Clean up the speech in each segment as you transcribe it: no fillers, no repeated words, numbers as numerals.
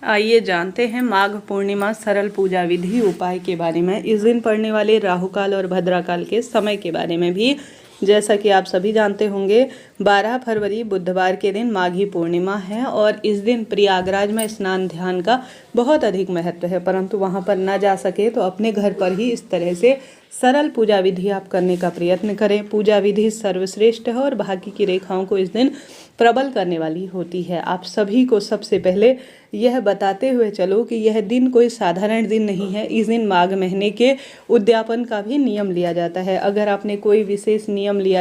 आइए जानते हैं माघ पूर्णिमा सरल पूजा विधि उपाय के बारे में। इस दिन पड़ने वाले राहु काल और भद्राकाल के समय के बारे में भी। जैसा कि आप सभी जानते होंगे 12 फरवरी बुधवार के दिन माघी पूर्णिमा है और इस दिन प्रयागराज में स्नान ध्यान का बहुत अधिक महत्व है, परंतु वहां पर ना जा सके तो अपने घर पर ही इस तरह से सरल पूजा विधि आप करने का प्रयत्न करें। पूजा विधि सर्वश्रेष्ठ है और भाग्य की रेखाओं को इस दिन प्रबल करने वाली होती है। आप सभी को सबसे पहले यह बताते हुए चलो कि यह दिन कोई साधारण दिन नहीं है। इस दिन माघ महीने के उद्यापन का भी नियम लिया जाता है। अगर आपने कोई विशेष नियम लिया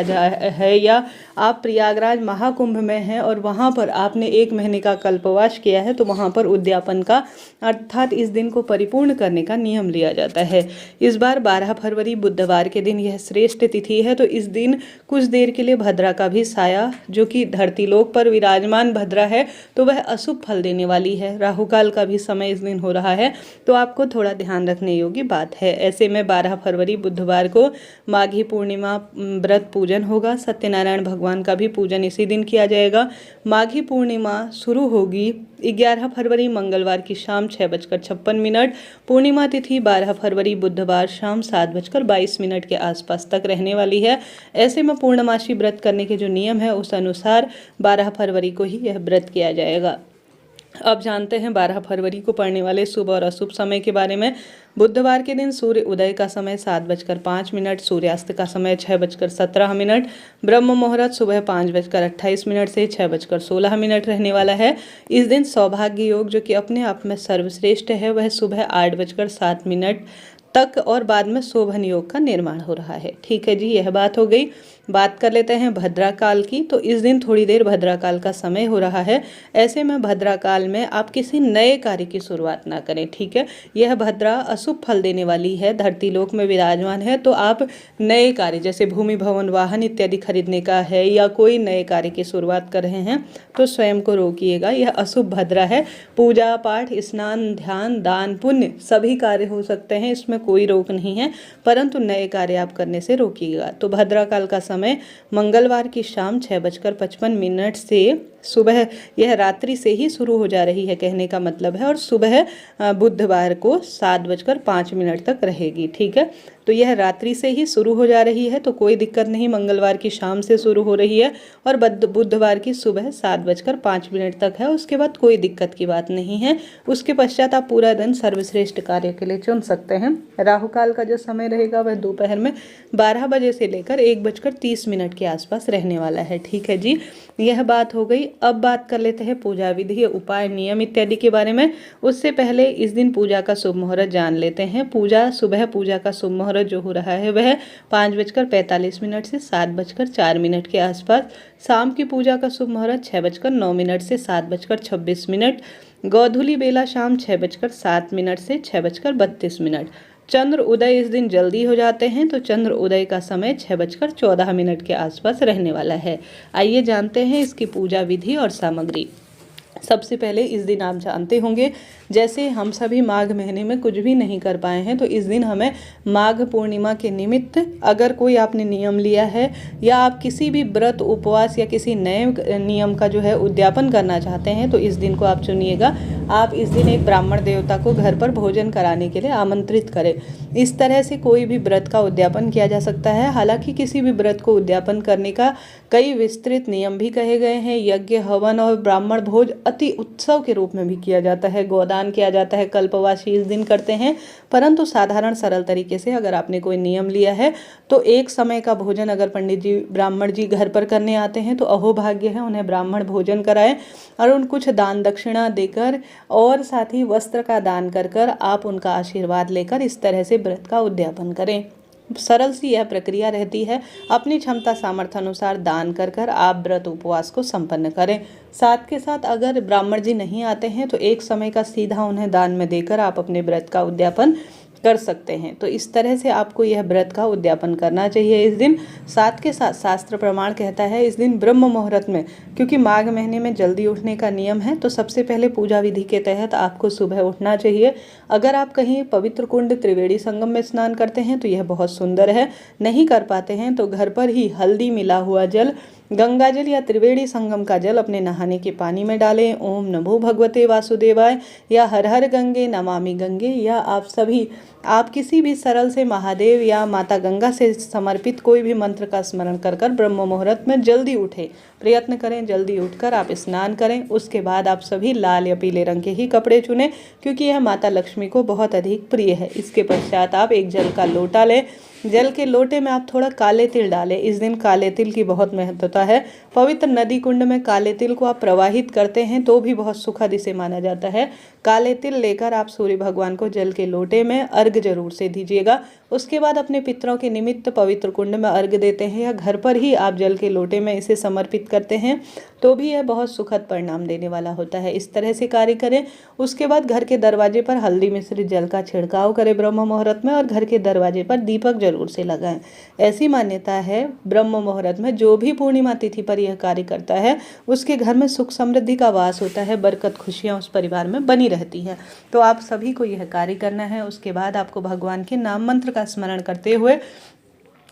है या आप प्रयागराज महाकुंभ में हैं और वहां पर आपने 1 महीने का कल्पवास किया है तो वहां पर उद्यापन का अर्थात इस दिन को परिपूर्ण करने का नियम लिया जाता है। इस बार 12 फरवरी बुधवार के दिन यह श्रेष्ठ तिथि है, तो इस दिन कुछ देर के लिए भद्रा का भी साया जो कि धरती लोक पर विराजमान भद्रा है तो वह अशुभ फल देने वाली है। राहु काल का भी समय इस दिन हो रहा है तो आपको थोड़ा ध्यान रखने योग्य बात है। ऐसे में 12 फरवरी बुधवार को माघी पूर्णिमा व्रत पूजन होगा। सत्यनारायण भगवान का भी पूजन इसी दिन किया जाएगा। माघी पूर्णिमा शुरू होगी 11 फरवरी मंगलवार की शाम 6:56। पूर्णिमा तिथि 12 फरवरी बुधवार शाम 7:22 के आसपास तक रहने वाली है। ऐसे में पूर्णमासी व्रत करने के जो नियम है उस अनुसार 12 फरवरी को ही यह व्रत किया जाएगा। अब जानते हैं 12 फरवरी को पड़ने वाले शुभ और अशुभ समय के बारे में। बुधवार के दिन सूर्य उदय का समय 7:05, सूर्यास्त का समय 6:17, ब्रह्म मुहूर्त सुबह 5:28 से 6:16 रहने वाला है। इस दिन सौभाग्य योग जो कि अपने आप में सर्वश्रेष्ठ है वह सुबह 8:07 तक और बाद में शोभन योग का निर्माण हो रहा है। ठीक है जी, यह बात हो गई। बात कर लेते हैं भद्राकाल की। तो इस दिन थोड़ी देर भद्राकाल का समय हो रहा है। ऐसे में भद्राकाल में आप किसी नए कार्य की शुरुआत ना करें। ठीक है, यह भद्रा अशुभ फल देने वाली है, धरती लोक में विराजमान है, तो आप नए कार्य जैसे भूमि भवन वाहन इत्यादि खरीदने का है या कोई नए कार्य की शुरुआत कर रहे हैं तो स्वयं को रोकिएगा। यह अशुभ भद्रा है। पूजा पाठ स्नान ध्यान दान पुण्य सभी कार्य हो सकते हैं, इसमें कोई रोक नहीं है, परंतु नए कार्य आप करने से रोकिएगा। तो भद्राकाल का समय मंगलवार की शाम 6:55 से सुबह, यह रात्रि से ही शुरू हो जा रही है कहने का मतलब है, और सुबह बुधवार को 7:05 तक रहेगी। ठीक है, तो यह रात्रि से ही शुरू हो जा रही है तो कोई दिक्कत नहीं। मंगलवार की शाम से शुरू हो रही है और बुधवार की सुबह 7:05 तक है, उसके बाद कोई दिक्कत की बात नहीं है। उसके पश्चात आप पूरा दिन सर्वश्रेष्ठ कार्य के लिए चुन सकते हैं। राहु काल का जो समय रहेगा वह दोपहर में 12 बजे से लेकर 1:30 के आसपास रहने वाला है। ठीक है जी, यह बात हो गई। अब बात कर लेते हैं पूजा विधि उपाय नियम इत्यादि के बारे में। उससे पहले इस दिन पूजा का शुभ मुहूर्त जान लेते हैं। सुबह पूजा का शुभ मुहूर्त जो हो रहा है वह 5:45 से 7:04 के आसपास। शाम की पूजा का शुभ मुहूर्त 6:09 से 7:26। गोधूली बेला शाम 6:07 से 6:32। चंद्र उदय इस दिन जल्दी हो जाते हैं तो चंद्र उदय का समय 6:14 के आसपास रहने वाला है। आइए जानते हैं इसकी पूजा विधि और सामग्री। सबसे पहले इस दिन आप जानते होंगे जैसे हम सभी माघ महीने में कुछ भी नहीं कर पाए हैं तो इस दिन हमें माघ पूर्णिमा के निमित्त अगर कोई आपने नियम लिया है या आप किसी भी व्रत उपवास या किसी नए नियम का जो है उद्यापन करना चाहते हैं तो इस दिन को आप चुनिएगा। आप इस दिन एक ब्राह्मण देवता को घर पर भोजन कराने के लिए आमंत्रित करें। इस तरह से कोई भी व्रत का उद्यापन किया जा सकता है। हालांकि किसी भी व्रत को उद्यापन करने का कई विस्तृत नियम भी कहे गए हैं। यज्ञ हवन और ब्राह्मण भोज अति उत्सव के रूप में भी किया जाता है, गोदान किया जाता है, कल्पवासी इस दिन करते हैं। परंतु साधारण सरल तरीके से अगर आपने कोई नियम लिया है तो एक समय का भोजन अगर पंडित जी ब्राह्मण जी घर पर करने आते हैं तो अहोभाग्य है, उन्हें ब्राह्मण भोजन कराएं और उन कुछ दान दक्षिणा देकर और साथ ही वस्त्र का दान कर कर आप उनका आशीर्वाद लेकर इस तरह से व्रत का उद्यापन करें। सरल सी यह प्रक्रिया रहती है। अपनी क्षमता सामर्थ्य अनुसार दान कर कर आप व्रत उपवास को संपन्न करें। साथ के साथ अगर ब्राह्मण जी नहीं आते हैं तो एक समय का सीधा उन्हें दान में देकर आप अपने व्रत का उद्यापन कर सकते हैं। तो इस तरह से आपको यह व्रत का उद्यापन करना चाहिए इस दिन। साथ के साथ शास्त्र प्रमाण कहता है इस दिन ब्रह्म मुहूर्त में, क्योंकि माघ महीने में जल्दी उठने का नियम है तो सबसे पहले पूजा विधि के तहत आपको सुबह उठना चाहिए। अगर आप कहीं पवित्र कुंड त्रिवेणी संगम में स्नान करते हैं तो यह बहुत सुंदर है। नहीं कर पाते हैं तो घर पर ही हल्दी मिला हुआ जल गंगा जल या त्रिवेणी संगम का जल अपने नहाने के पानी में डालें। ओम नमो भगवते वासुदेवाय या हर हर गंगे नमामि गंगे, या आप किसी भी सरल से महादेव या माता गंगा से समर्पित कोई भी मंत्र का स्मरण कर ब्रह्म मुहूर्त में जल्दी उठें। प्रयत्न करें जल्दी उठकर आप स्नान करें। उसके बाद आप सभी लाल या पीले रंग के ही कपड़े चुनें, क्योंकि यह माता लक्ष्मी को बहुत अधिक प्रिय है। इसके पश्चात आप एक जल का लोटा लें। जल के लोटे में आप थोड़ा काले तिल डालें। इस दिन काले तिल की बहुत महत्वता है। पवित्र नदी कुंड में काले तिल को आप प्रवाहित करते हैं तो भी बहुत सुखद इसे माना जाता है। काले तिल लेकर आप सूर्य भगवान को जल के लोटे में अर्घ जरूर से दीजिएगा। उसके बाद अपने पितरों के निमित्त पवित्र कुंड में अर्घ देते हैं या घर पर ही आप जल के लोटे में इसे समर्पित करते हैं तो भी यह बहुत सुखद परिणाम देने वाला होता है। इस तरह से कार्य करें। उसके बाद घर के दरवाजे पर हल्दी मिश्रित जल का छिड़काव करें ब्रह्म मुहूर्त में, और घर के दरवाजे पर दीपक जरूर से लगाएं। ऐसी मान्यता है ब्रह्म मुहूर्त में जो भी पूर्णिमा तिथि पर यह कार्य करता है उसके घर में सुख समृद्धि का वास होता है, बरकत खुशियाँ उस परिवार में बनी रहती है। तो आप सभी को यह कार्य करना है। उसके बाद आपको भगवान के नाम मंत्र का स्मरण करते हुए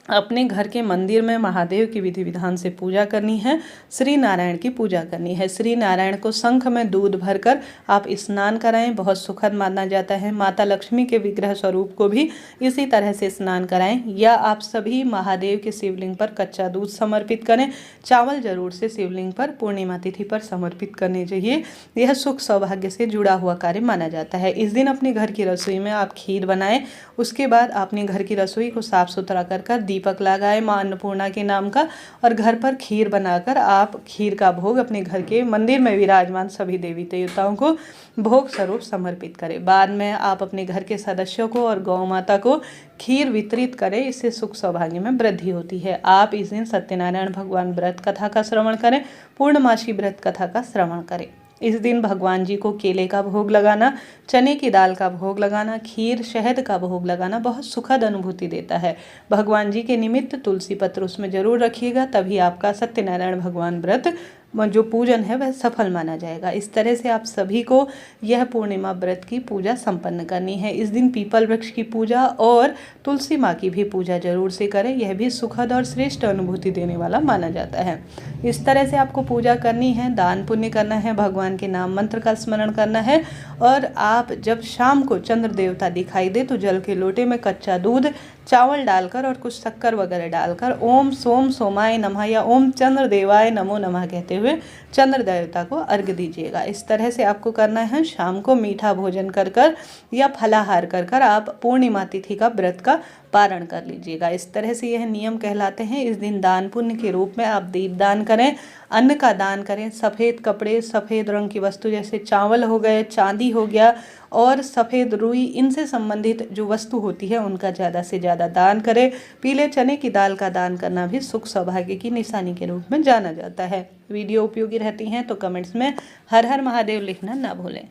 अपने घर के मंदिर में महादेव की विधि विधान से पूजा करनी है। श्री नारायण की पूजा करनी है। श्री नारायण को शंख में दूध भरकर आप स्नान कराएं, बहुत सुखद माना जाता है। माता लक्ष्मी के विग्रह स्वरूप को भी इसी तरह से स्नान कराएं, या आप सभी महादेव के शिवलिंग पर कच्चा दूध समर्पित करें। चावल जरूर से शिवलिंग पर पूर्णिमा तिथि पर समर्पित करने चाहिए। यह सुख सौभाग्य से जुड़ा हुआ कार्य माना जाता है। इस दिन अपने घर की रसोई में आप खीर बनाएं। उसके बाद अपने घर की रसोई को साफ सुथरा कर दीपक लगाए मां अन्नपूर्णा के नाम का, और घर पर खीर बनाकर आप खीर का भोग अपने घर के मंदिर में विराजमान सभी देवी देवताओं को भोग स्वरूप समर्पित करें। बाद में आप अपने घर के सदस्यों को और गौ माता को खीर वितरित करें। इससे सुख सौभाग्य में वृद्धि होती है। आप इस दिन सत्यनारायण भगवान व्रत कथा का श्रवण करें। पूर्णमासी व्रत कथा का श्रवण करें। इस दिन भगवान जी को केले का भोग लगाना, चने की दाल का भोग लगाना, खीर शहद का भोग लगाना बहुत सुखद अनुभूति देता है। भगवान जी के निमित्त तुलसी पत्र उसमें जरूर रखिएगा, तभी आपका सत्यनारायण भगवान व्रत जो पूजन है वह सफल माना जाएगा। इस तरह से आप सभी को यह पूर्णिमा व्रत की पूजा संपन्न करनी है। इस दिन पीपल वृक्ष की पूजा और तुलसी माँ की भी पूजा जरूर से करें। यह भी सुखद और श्रेष्ठ अनुभूति देने वाला माना जाता है। इस तरह से आपको पूजा करनी है, दान पुण्य करना है, भगवान के नाम मंत्र का स्मरण करना है। और आप जब शाम को चंद्र देवता दिखाई दे तो जल के लोटे में कच्चा दूध, चावल डालकर और कुछ शक्कर वगैरह डालकर ओम सोम सोमाय नमः या ओम चंद्र देवाय नमो नमः कहते हुए चंद्र देवता को अर्घ्य दीजिएगा। इस तरह से आपको करना है। शाम को मीठा भोजन कर या फलाहार कर आप पूर्णिमा तिथि का व्रत का पारण कर लीजिएगा। इस तरह से यह नियम कहलाते हैं। इस दिन दान पुण्य के रूप में आप दीपदान करें, अन्न का दान करें, सफ़ेद कपड़े, सफ़ेद रंग की वस्तु जैसे चावल हो गए, चांदी हो गया और सफ़ेद रुई, इनसे संबंधित जो वस्तु होती है उनका ज़्यादा से ज़्यादा दान करें। पीले चने की दाल का दान करना भी सुख सौभाग्य की निशानी के रूप में जाना जाता है। वीडियो उपयोगी रहती हैं तो कमेंट्स में हर हर महादेव लिखना ना भूलें।